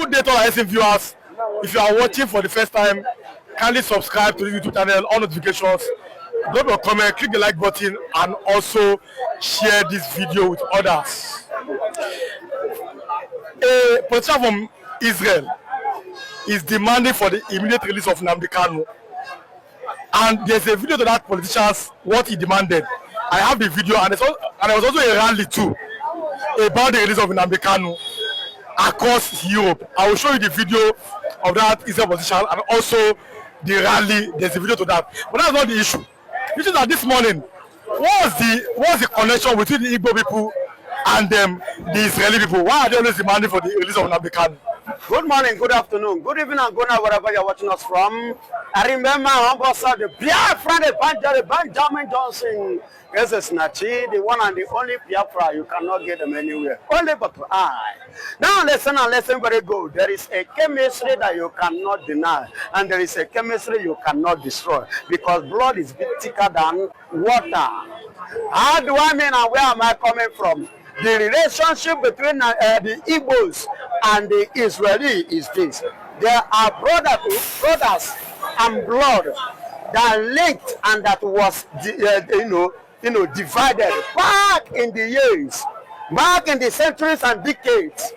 Good day to our SM viewers. If you are watching for the first time, kindly subscribe to the YouTube channel, on notifications, drop your comment, click the like button, and also share this video with others. A politician from Israel is demanding for the immediate release of Nnamdi Kanu. And there's a video to that politician's what he demanded. I have the video, and there was also a rally too about the release of Nnamdi Kanu across Europe. I will show you the video of that Israel politician and also the rally. There's a video to that, but that's not the issue. The issue is that this morning, what's the connection between the Igbo people and the Israeli people? Why are they always demanding for the release of Nnamdi Kanu? Good morning, good afternoon, good evening, and good night, wherever you're watching us from. I remember the Biafra, the Benjamin Johnson. Yes, it's Nachi, the one and the only Biafra. You cannot get them anywhere. Only but I. Now listen and listen very good. There is a chemistry that you cannot deny, and there is a chemistry you cannot destroy, because blood is thicker than water. How do I mean, and where am I coming from? The relationship between the Igbos and the Israeli is this. There are brothers and blood that linked and that was divided back in the years, back in the centuries and decades.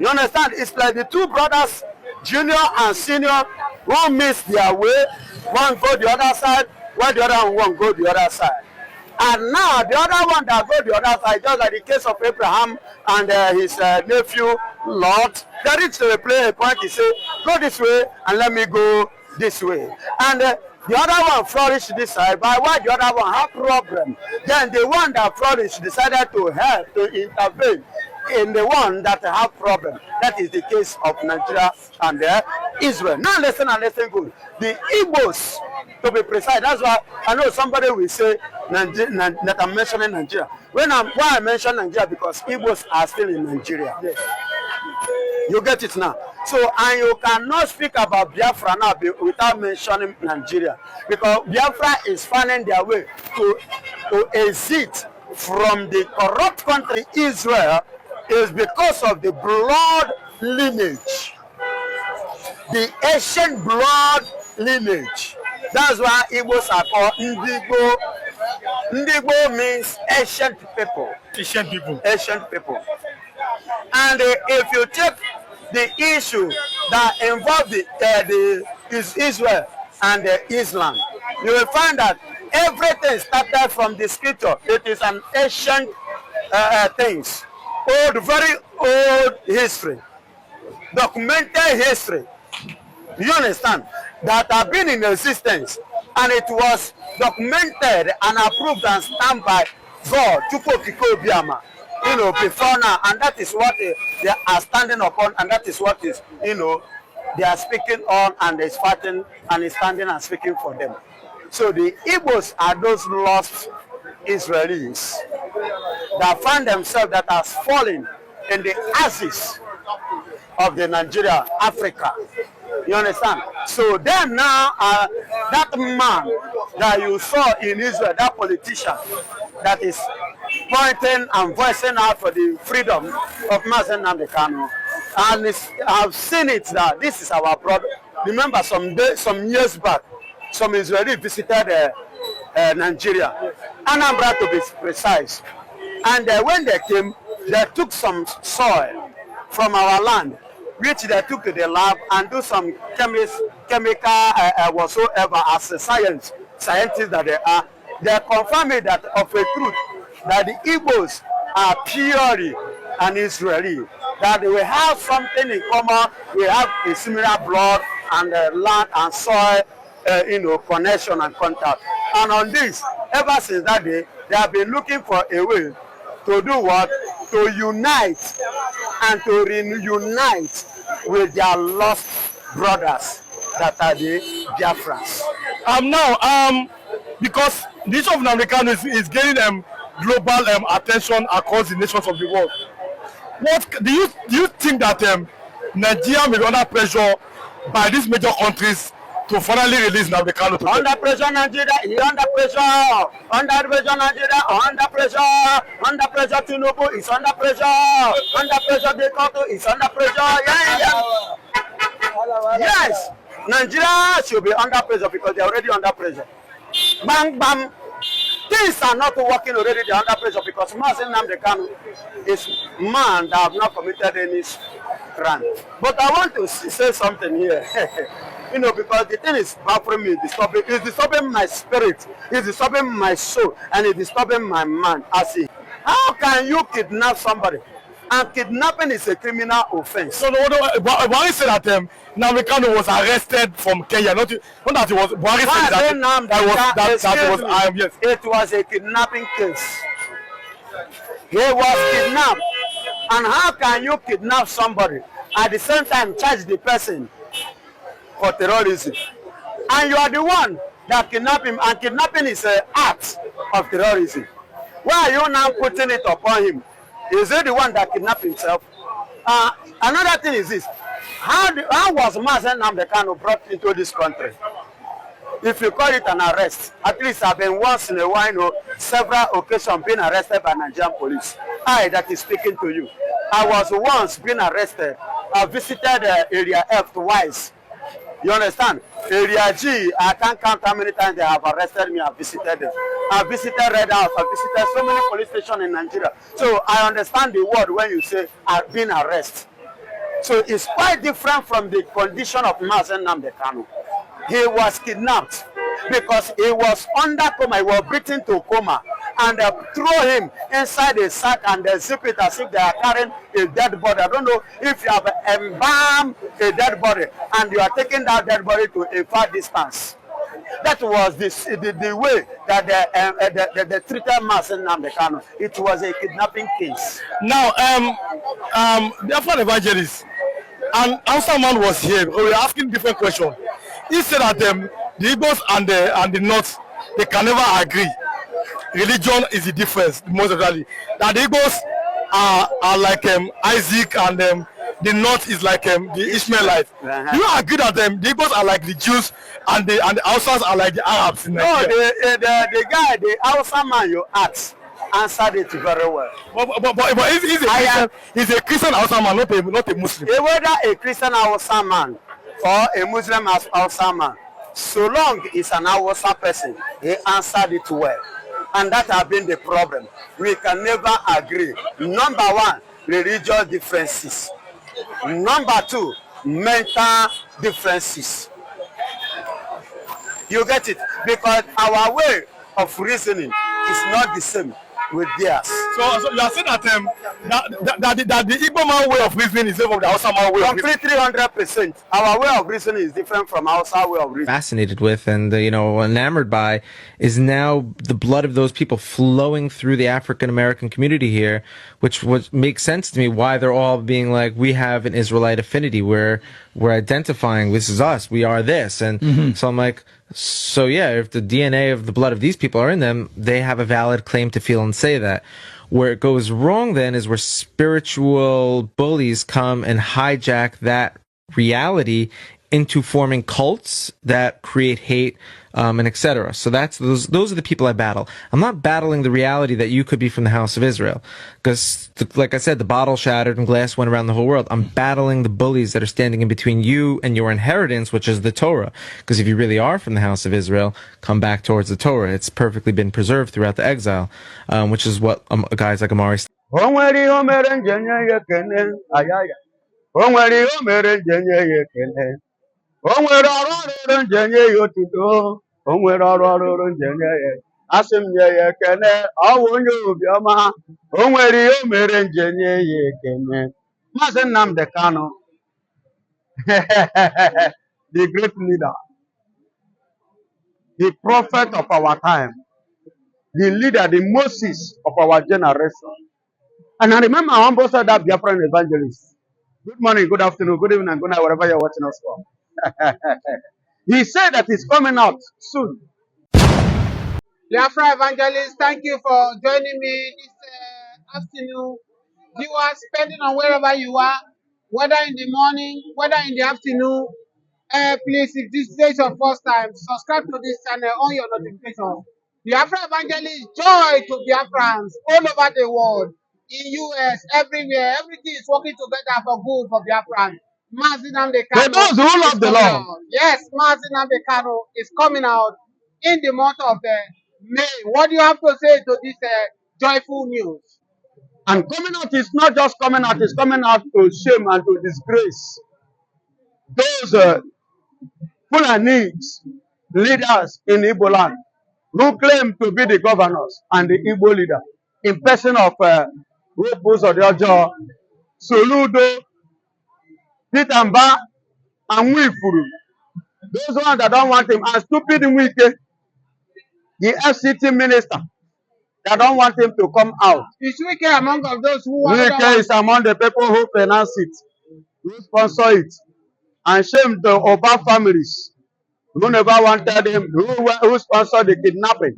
You understand? It's like the two brothers, junior and senior, one missed their way, one go the other side, while the other one go the other side. And now the other one that go the other side, just like the case of Abraham and his nephew Lot, they reached to a point, he said, go this way and let me go this way. And the other one flourished this side, but while the other one had problem, then the one that flourished decided to help, to intervene in the one that have problem. That is the case of Nigeria and Israel. Now listen and listen good. The Igbos, to be precise, that's why I know somebody will say that I'm mentioning Nigeria. Why I mention Nigeria, because Igbos are still in Nigeria. Yes. You get it now. So, and you cannot speak about Biafra now without mentioning Nigeria, because Biafra is finding their way to exit from the corrupt country Israel is because of the blood lineage, the ancient blood lineage. That's why Igbos are called Ndigbo. Ndigbo means ancient people. Ancient people. Ancient people. And if you take the issue that involves Israel and Islam, you will find that everything started from the scripture. It is an ancient things. Very old history, documented history, you understand, that have been in existence, and it was documented and approved and stamped by God, before now, and that is what they are standing upon, and that is what is, they are speaking on, and is fighting and is standing and speaking for them. So the Igbos are those lost Israelis that find themselves that has fallen in the ashes of the Nigeria, Africa. You understand? So them now are that man that you saw in Israel, that politician that is pointing and voicing out for the freedom of Nnamdi Kanu. And I've seen it that this is our brother. Remember some years back, some Israelis visited Nigeria, Nnamdi to be precise, and when they came, they took some soil from our land, which they took to the lab and do some chemical whatsoever as a scientists that they are. They confirm it that of a truth that the Igbos are purely an Israeli, that they will have something in common. We have a similar blood and land and soil, connection and contact. And on this, ever since that day, they have been looking for a way to do what? To unite and to reunite with their lost brothers that are the Biafrans. Because the issue of Nnamdi Kanu is gaining global attention across the nations of the world. What do you think that Nigeria may be under pressure by these major countries to finally release Nnamdi Kanu to Under pressure, Nigeria. He under pressure. Under pressure, Nigeria. Under pressure. Under pressure, Tinubu is under pressure. Under pressure, the country is under pressure. Yes. Nigeria should be under pressure because they're already under pressure. Bang, bang. Things are not working already. They're under pressure because Nnamdi Kanu is man that have not committed any crime. But I want to say something here. You know, because the thing is baffling me, it's disturbing my spirit, it's disturbing my soul, and it's disturbing my mind. I see. How can you kidnap somebody? And kidnapping is a criminal offense. So Buhari said that Nnamdi Kanu was arrested from Kenya. Not that he was. Buhari said that yes. It was a kidnapping case. He was kidnapped. And how can you kidnap somebody at the same time charge the person for terrorism? And you are the one that kidnapped him, and kidnapping is an act of terrorism. Why are you now putting it upon him? Is he the one that kidnapped himself? Another thing is this. How was Nnamdi Kanu brought into this country? If you call it an arrest, at least I've been once in a while, you know, several occasions being arrested by Nigerian police. I that is speaking to you. I was once being arrested. I visited Area F twice. You understand? Area G, I can't count how many times they have arrested me. I visited them. I visited Red House. I visited so many police stations in Nigeria. So I understand the word when you say I've been arrested. So it's quite different from the condition of Nnamdi Kanu. He was kidnapped because he was under coma. He was beaten to coma, and they throw him inside a sack and they zip it as if they are carrying a dead body. I don't know if you have embalmed a dead body and you are taking that dead body to a far distance. That was the way that they treated Nnamdi Kanu. It was a kidnapping case. Now, Biafra evangelist, and Hausa man was here. We were asking different questions. He said that the Igbos and the North, they can never agree. Religion is the difference, most of that. That the Igbos are like Isaac, and the North is like the Ishmaelites. Do you agree that the Igbos are like the Jews and the Hausas are like the Arabs? No, the guy, the Hausa man you asked, answered it very well. But he's a Christian Hausa man, not a Muslim. Whether a Christian Hausa man or a Muslim Hausa man, so long he's an Hausa person, he answered it well. And that has been the problem. We can never agree. Number one, religious differences. Number two, mental differences. You get it? Because our way of reasoning is not the same with theirs. So you are saying that that the Igbo man way of reasoning is different from the Hausa man way of reasoning? Completely 100%. Our way of reasoning is different from Hausa way of reasoning. Fascinated with and enamored by is now the blood of those people flowing through the African American community here, which makes sense to me why they're all being like, we have an Israelite affinity, we're identifying, this is us, we are this. And so I'm like, so yeah, if the DNA of the blood of these people are in them, they have a valid claim to feel and say that. Where it goes wrong then is where spiritual bullies come and hijack that reality into forming cults that create hate, and etc. So those are the people I battle. I'm not battling the reality that you could be from the house of Israel, because like I said, the bottle shattered and glass went around the whole world. I'm battling the bullies that are standing in between you and your inheritance, which is the Torah. Because if you really are from the house of Israel, come back towards the Torah. It's perfectly been preserved throughout the exile, which is what guys like Amari O nwere ọrụ ọrụrụ nje nye ya otuto, o nwere ọrụ ọrụrụ nje nye ya. Asị m nye ya ekene, ọ bụ onye obiọma, o nwere ihe o mere nje nye ya ekene. Maazị Nnamdi Kanu, the great leader, the prophet of our time, the leader, the Moses of our generation. And I remember I almost said that Biafran evangelist. Good morning, good afternoon, good evening, and good night, wherever you're watching us from. He said that it's coming out soon. Biafra evangelist, thank you for joining me this afternoon. Viewers, depending on wherever you are, whether in the morning, whether in the afternoon, Please, if this is your first time, subscribe to this channel on your notifications. Biafra Evangelist, joy to Biafrans all over the world, in US, everywhere. Everything is working together for good for Biafrans. Nnamdi For Kanu those who is love the coming Lord, out. Yes, Nnamdi Kanu is coming out in the month of May. What do you have to say to this joyful news? and coming out is not just coming out, it's coming out to shame and to disgrace those Fulani leaders in Igbo land who claim to be the governors and the Igbo leader in person of Rupus Odiojo, Soludo, Pitamba, and Wifuru. Those ones that don't want him, and stupid Wike, the FCT minister, that don't want him to come out. Is Wike among of those who are Wike is among the people who finance it, who sponsor it, and shame the Oba families who never wanted him, who sponsored the kidnapping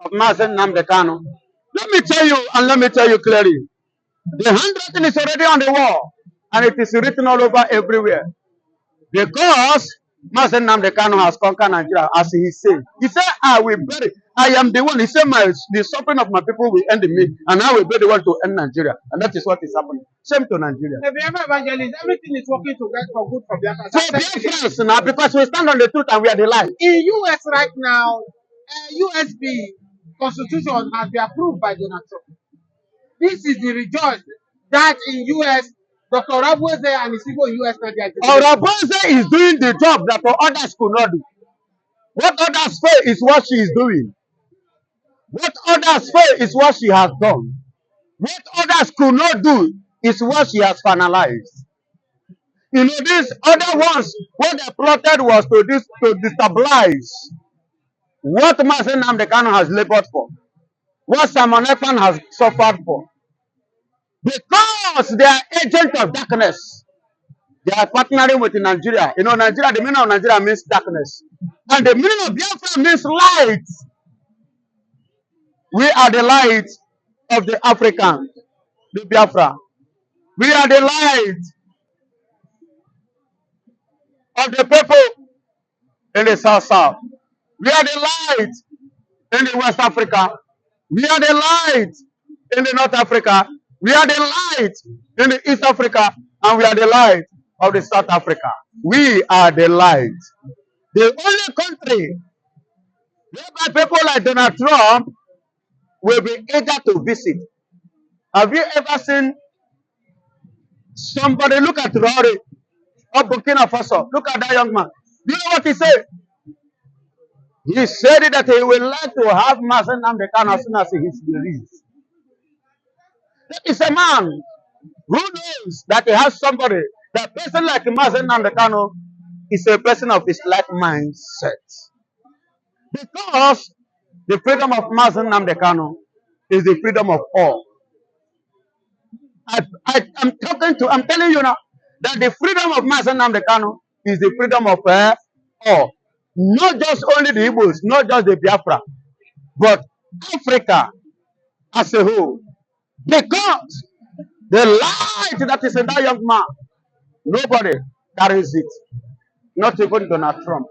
of Nnamdi Kanu. Let me tell you, and let me tell you clearly, the handwriting is already on the wall, and it is written all over everywhere. Because Nnamdi Kanu has conquered Nigeria, as he said. He said, I will bury. I am the one. He said, the suffering of my people will end in me, and I will be the one to end Nigeria. And that is what is happening. Same to Nigeria. The Biafra Evangelist, everything is working together for good for Biafra. So Biafrans now, because we stand on the truth and we are the light. In US right now, USB constitution has been approved by Donald Trump. This is the rejoice that in US, Dr. Rabweze and his people in US now they are doing. Rabweze is doing the job that others could not do. What others fail is what she is doing. What others fail is what she has done. What others could not do is what she has finalized. You know, these other ones, what they plotted was to destabilize what Nnamdi Kanu has labored for, what Simon Ekpan has suffered for. Because they are agents of darkness. They are partnering with Nigeria. You know, Nigeria, the meaning of Nigeria means darkness. And the meaning of Biafra means light. We are the light of the African, the Biafra. We are the light of the people in the South. We are the light in the West Africa. We are the light in the North Africa. We are the light in the East Africa. And we are the light of the South Africa. We are the light. The only country whereby people like Donald Trump will be eager to visit. Have you ever seen somebody look at Rory or Burkina Faso? Look at that young man. Do you know what he said? He said that he would like to have Nnamdi Kanu as soon as he is released. That is a man who knows that he has somebody. That person like Nnamdi Kanu is a person of his like mindset. Because the freedom of Nnamdi Kanu is the freedom of all. I'm telling you now that the freedom of Nnamdi Kanu is the freedom of all. Not just only the Igbos, not just the Biafra, but Africa as a whole. Because the light that is in that young man, nobody carries it. Not even Donald Trump.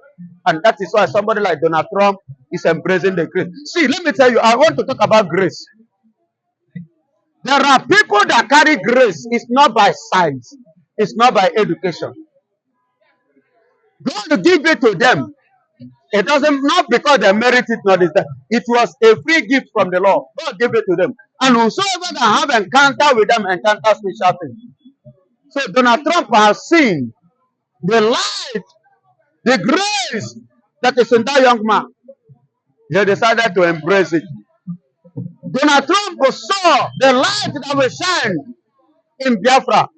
And that is why somebody like Donald Trump is embracing the grace. See, let me tell you, I want to talk about grace. There are people that carry grace. It's not by size. It's not by education. God give it to them. It doesn't, not because they merit it, not that. It was a free gift from the Lord. God gave it to them. And whosoever that have encounter with them, encounters special things. So Donald Trump has seen the light, the grace that is in that young man. He decided to embrace it. Donald Trump saw the light that will shine in Biafra.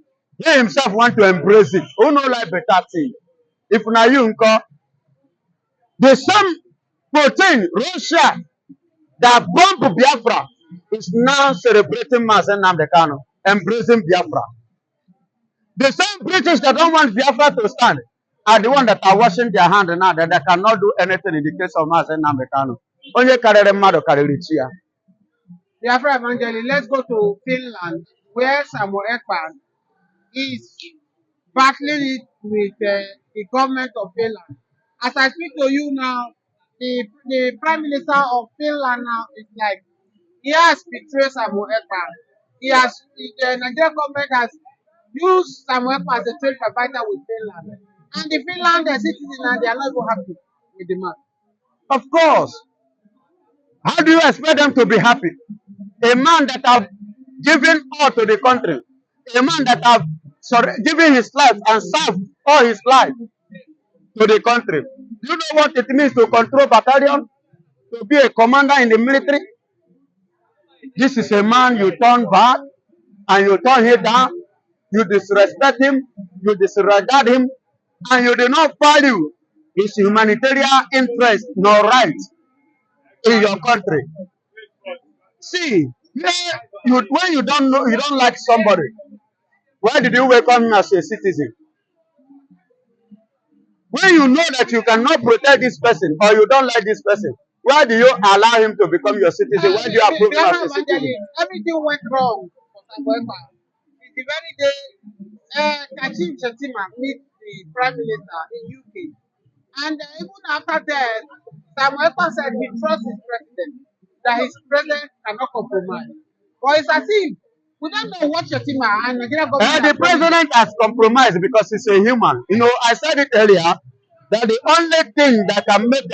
He himself want to embrace it. Who know like better thing? If na you nko, the same protein Russia that bombed Biafra is now celebrating Nnamdi Kanu, embracing Biafra. The same British that don't want Biafra to stand are the ones that are washing their hands now that they cannot do anything in the case of Nnamdi Kanu. Only carry mado carry chia. Biafra Evangelist, let's go to Finland, where Samuel Ekpan is battling it with the government of Finland. As I speak to you now, the Prime Minister of Finland now is like, he has betrayed Samuel Ekpa. The Nigerian government has used Samuel Ekpa as a trade provider with Finland. And the Finland citizens, and they are not even happy with the man. Of course. How do you expect them to be happy? A man that have given all to the country, a man that have given his life and served all his life to the country. Do you know what it means to control battalion? To be a commander in the military? This is a man you turn back and you turn him down, you disrespect him, you disregard him, and you do not value his humanitarian interest nor right in your country. See, when you don't know, you don't like somebody, why did you welcome him as a citizen? When you know that you cannot protect this person or you don't like this person, why do you allow him to become your citizen? Why do you approve him as a citizen? Everything went wrong for Samuel Ekpa. It's the very day Kachim Shettima meet the Prime Minister in UK. And even after that, Samuel Ekpa said he trusts his president, that his president cannot compromise. But it's as if we don't know what Shettima and Nigeria government. The president has compromised because he's a human. You know, I said it earlier that the only thing that can make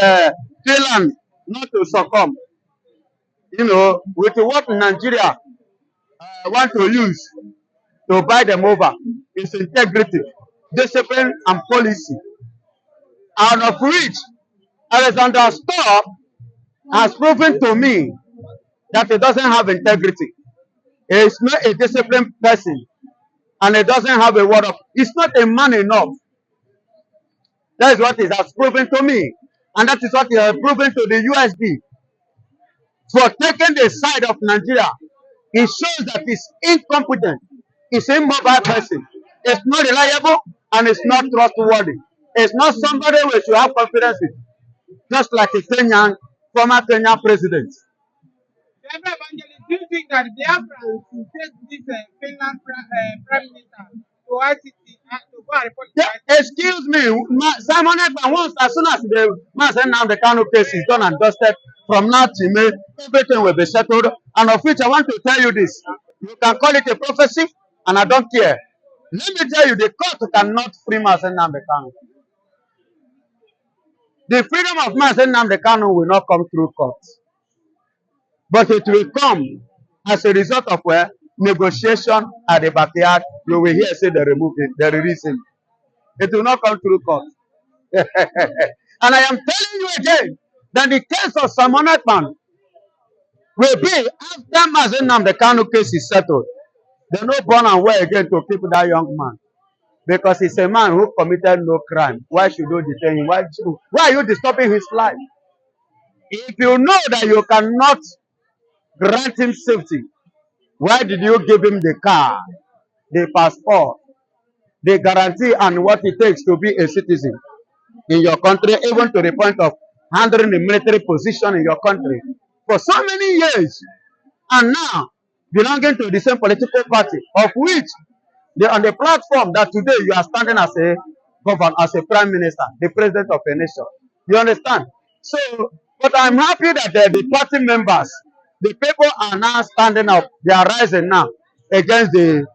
Finland not to succumb, you know, with what Nigeria want to use to buy them over is integrity, discipline, and policy. Out of which Alexander Stubb has proven to me that he doesn't have integrity. He is not a disciplined person, and he doesn't have a word of. He's not a man enough. That is what he has proven to me, and that is what he has proven to the USD for taking the side of Nigeria. He shows that he's incompetent. He's a immobile person. It's not reliable and it's not trustworthy. It's not somebody we should have confidence in. Just like a former Kenyan president. Biafra evangelist, do you think that Biafrans will take this Finland Prime Minister to ICT to go and report to ICT? Excuse me, Simon Ekpa, once as soon as the man said now the Kanu case is done and dusted, from now to May, everything will be settled. And of which I want to tell you this. You can call it a prophecy, and I don't care. Let me tell you, the court cannot free Nnamdi Kanu. The freedom of Nnamdi Kanu will not come through courts. But it will come as a result of negotiation at the backyard. You will hear say they remove it, they release him. It will not come through court. And I am telling you again that the case of Simon Ekpa will be after Nnamdi Kanu case is settled. They no born and well again to keep that young man. Because he's a man who committed no crime. Why should you detain him? Why are you disturbing his life? If you know that you cannot grant him safety, why did you give him the car, the passport, the guarantee and what it takes to be a citizen in your country, even to the point of handling the military position in your country for so many years, and now belonging to the same political party, of which they on the platform that today you are standing as a governor, as a prime minister, the president of a nation. You understand? So, but I'm happy that the party members, the people are now standing up. They are rising now against the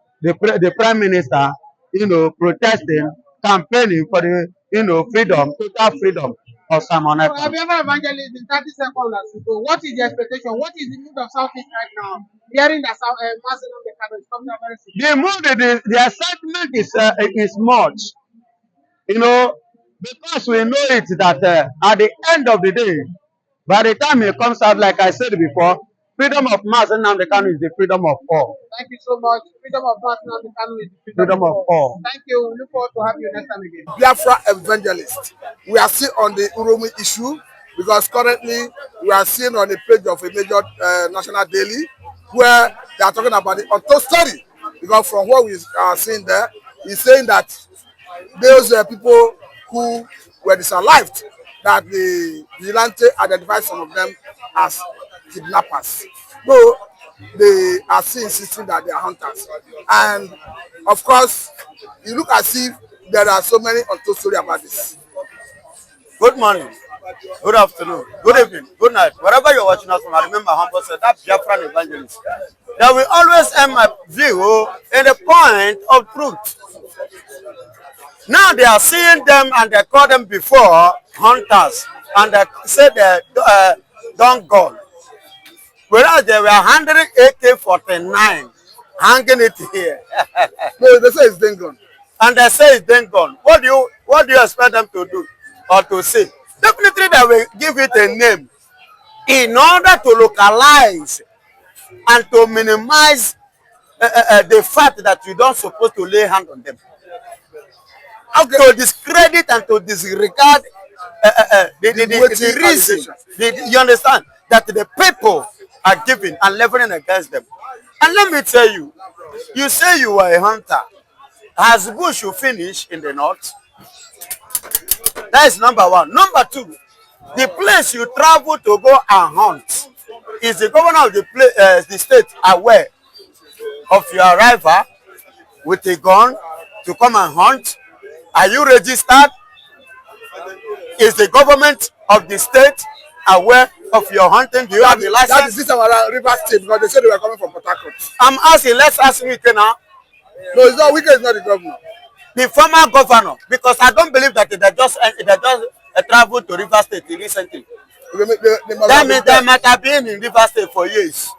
prime minister, you know, protesting, campaigning for the, you know, freedom, total freedom of Simon Ekpa. So, Biafra evangelist, in 30 seconds, what is the expectation? What is the mood of Southeast right now? Hearing that Nnamdi Kanu is coming out very soon. The mood, the excitement is much, you know, because we know it that at the end of the day, by the time it comes out, like I said before, freedom of mass Nnamdi Kanu is the freedom of all. Thank you so much. Freedom of mass Nnamdi Kanu is the Freedom of all. Thank you. Look forward to having you next time again. Biafra evangelist. We are still on the Uromi issue because currently we are seeing on the page of a major national daily where they are talking about the untold story. Because from what we are seeing there, he's saying that those people who were disalived, that the vigilante identified some of them as kidnappers. Though they are still insisting that they are hunters. And of course, you look as if there are so many untold stories about this. Good morning, good afternoon, good evening, good night. Wherever you're watching us from, I remember humble said that Biafran evangelist. That will always end my view in the point of truth. Now they are seeing them and they call them before hunters and they say they don't gone. Whereas they were handling AK-49, hanging it here. No, they say it's then gone. And they say it's then gone. What do you expect them to do or to say? Definitely they will give it a name in order to localize and to minimize the fact that you don't supposed to lay hand on them. Okay. To discredit and to disregard the reason, you understand, that the people are giving and leveling against them. And let me tell you, you say you are a hunter. Has bush you finish in the north? That is number one. Number two, the place you travel to go and hunt, is the governor of the state aware of your arrival with a gun to come and hunt? Are you registered? Is the government of the state aware of your hunting? Do you have the license? That is this our River State because they said they were coming from Port Harcourt. I'm asking, let's ask Wike now. No, it's not Wike, it's not the governor. The former governor, because I don't believe that they just traveled to River State recently. That means they might have been in River State for years.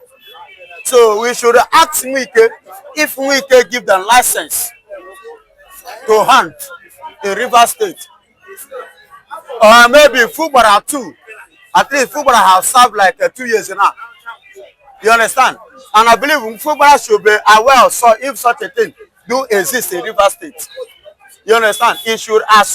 So we should ask Wike if Wike give them license to hunt in River State. Or maybe Fubara too. At least Fubara has served like 2 years now. You understand? And I believe Fubara should be aware of so if such a thing do exist in River State. You understand? It should as